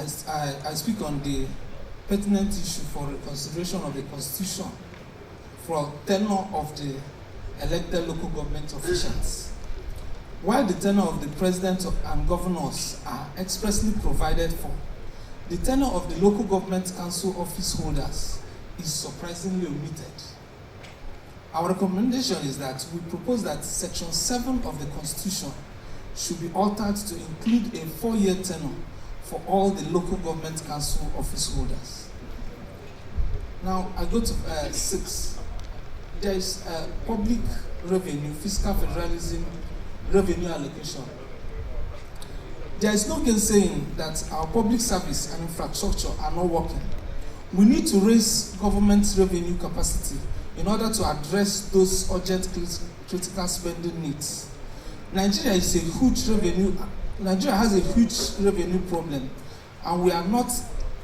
I speak on the pertinent issue for reconsideration of the Constitution for tenure of the elected local government officials. While the tenure of the President and Governors are expressly provided for, the tenure of the local government council office holders is surprisingly omitted. Our recommendation is that we propose that Section 7 of the Constitution should be altered to include a 4-year tenure for all the local government council office holders. Now, I go to 6. There is public revenue, fiscal federalism, revenue allocation. There is no gainsaying that our public service and infrastructure are not working. We need to raise government revenue capacity in order to address those urgent critical spending needs. Nigeria has a huge revenue problem, and we are not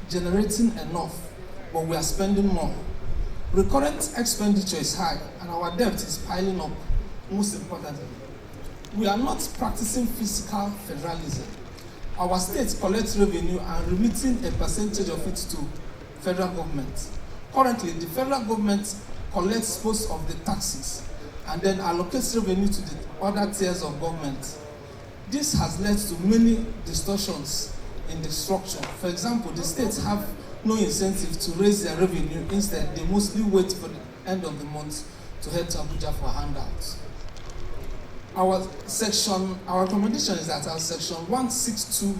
generating enough, but we are spending more. Recurrent expenditure is high, and our debt is piling up. Most importantly, we are not practicing fiscal federalism. Our states collect revenue and remitting a percentage of it to federal government. Currently, the federal government collects most of the taxes and then allocates revenue to the other tiers of government. This has led to many distortions in the structure. For example, the states have no incentive to raise their revenue. Instead, they mostly wait for the end of the month to head to Abuja for handouts. Our recommendation is that our section 162,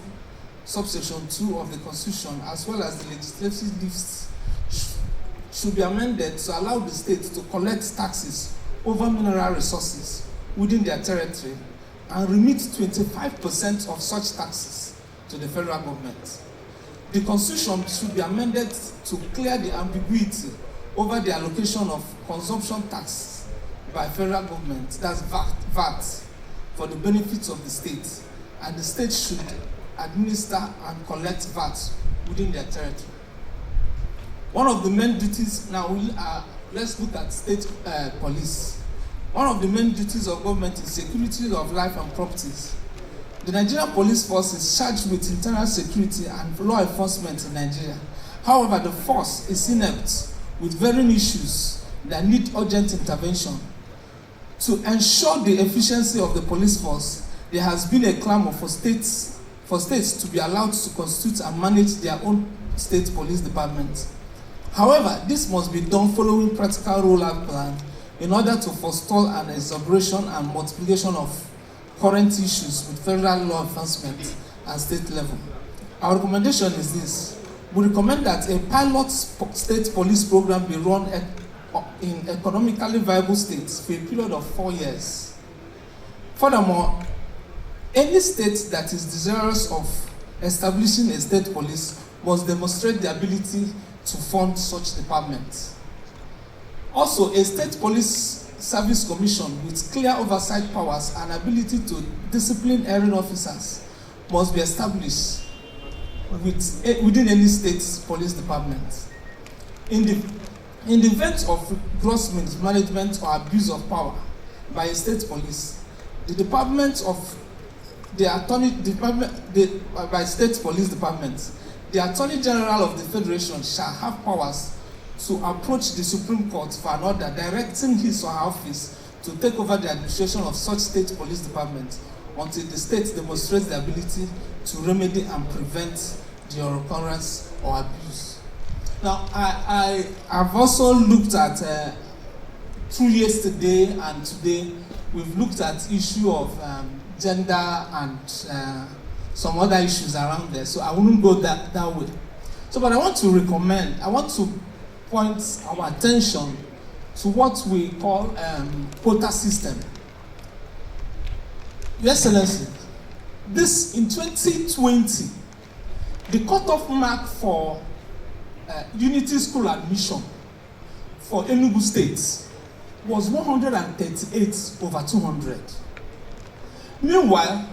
subsection 2 of the Constitution, as well as the legislative lists, should be amended to allow the states to collect taxes over mineral resources within their territory and remit 25% of such taxes to the federal government. The Constitution should be amended to clear the ambiguity over the allocation of consumption tax by federal government, that's VAT, for the benefits of the state, and the state should administer and collect VAT within their territory. One of the main duties, let's look at state police. One of the main duties of government is security of life and properties. The Nigerian police force is charged with internal security and law enforcement in Nigeria. However, the force is inept with varying issues that need urgent intervention. To ensure the efficiency of the police force, there has been a clamor for states to be allowed to constitute and manage their own state police department. However, this must be done following practical rollout plan in order to forestall an exacerbation and multiplication of current issues with federal law enforcement and state level. Our recommendation is this. We recommend that a pilot state police program be run in economically viable states for a period of 4 years. Furthermore, any state that is desirous of establishing a state police must demonstrate the ability to fund such departments. Also, a state police service commission with clear oversight powers and ability to discipline erring officers must be established within any state police department. In the event of gross mismanagement or abuse of power by a state police, by state police departments, the Attorney General of the Federation shall have powers to approach the Supreme Court for an order directing his or her office to take over the administration of such state police department until the state demonstrates the ability to remedy and prevent the occurrence or abuse. Now, I have also looked at, through yesterday and today, we've looked at issue of gender and some other issues around there, so I wouldn't go that way. So, but I want to point our attention to what we call quota system. Your Excellency, this in 2020, the cutoff mark for Unity School admission for Enugu State was 138 over 200. Meanwhile,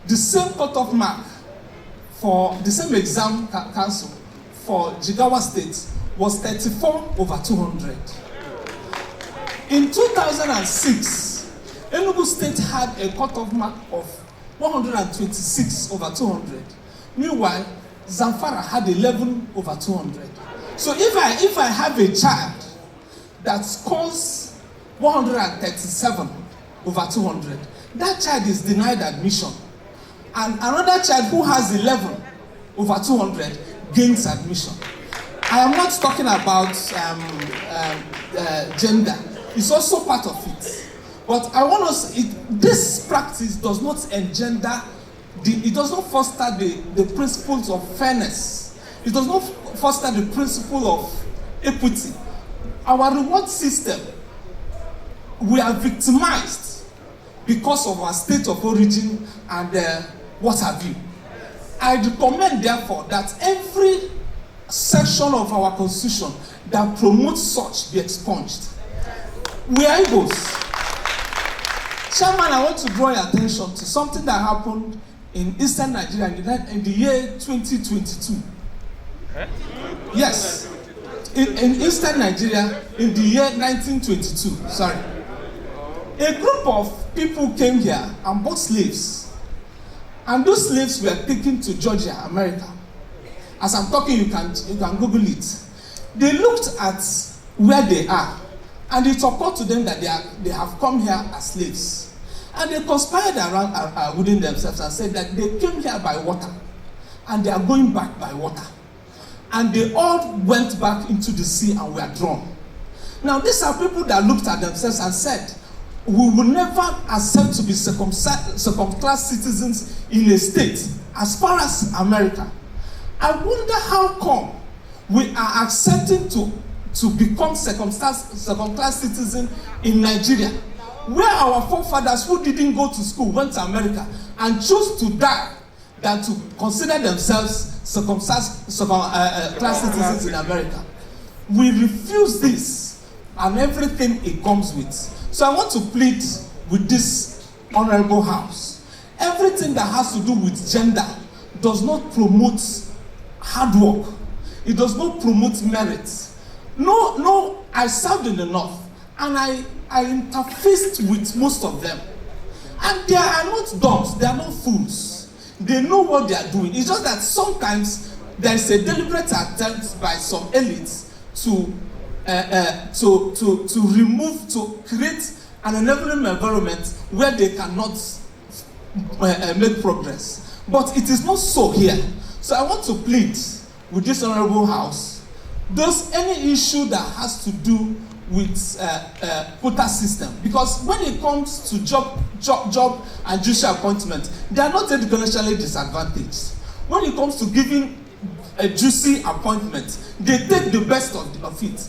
the same cutoff mark for the same exam council for Jigawa State was 34 over 200. In 2006, Enugu State had a cutoff mark of 126 over 200. Meanwhile, Zamfara had 11/200. So if I have a child that scores 137/200, that child is denied admission. And another child who has 11/200 gains admission. I am not talking about gender. It's also part of it. But I want us, this practice does not engender, it does not foster the principles of fairness. It does not foster the principle of equity. Our reward system, we are victimized because of our state of origin and what have you. I recommend, therefore, that every section of our constitution that promotes such be expunged. We are Igbos. Chairman, I want to draw your attention to something that happened in Eastern Nigeria in the year 2022. Yes, in Eastern Nigeria in the year 1922. Sorry. A group of people came here and bought slaves. And those slaves were taken to Georgia, America. As I'm talking, you can Google it. They looked at where they are, and it occurred to them that they have come here as slaves. And they conspired around within themselves and said that they came here by water, and they are going back by water. And they all went back into the sea and were drowned. Now, these are people that looked at themselves and said, we will never accept to be second-class citizens in a state as far as America. I wonder how come we are accepting to become second-class citizens in Nigeria, where our forefathers who didn't go to school went to America and chose to die than to consider themselves second-class citizens in America. We refuse this and everything it comes with. So I want to plead with this honorable house. Everything that has to do with gender does not promote hard work. It does not promote merit. No, I served in the North and I interfaced with most of them. And they are not dogs, they are not fools. They know what they are doing. It's just that sometimes there is a deliberate attempt by some elites to create an enabling environment where they cannot make progress. But it is not so here. So I want to plead with this honorable house, any issue that has to do with quota system, because when it comes to job and judicial appointment, they are not educationally disadvantaged. When it comes to giving a juicy appointment, they take the best of it.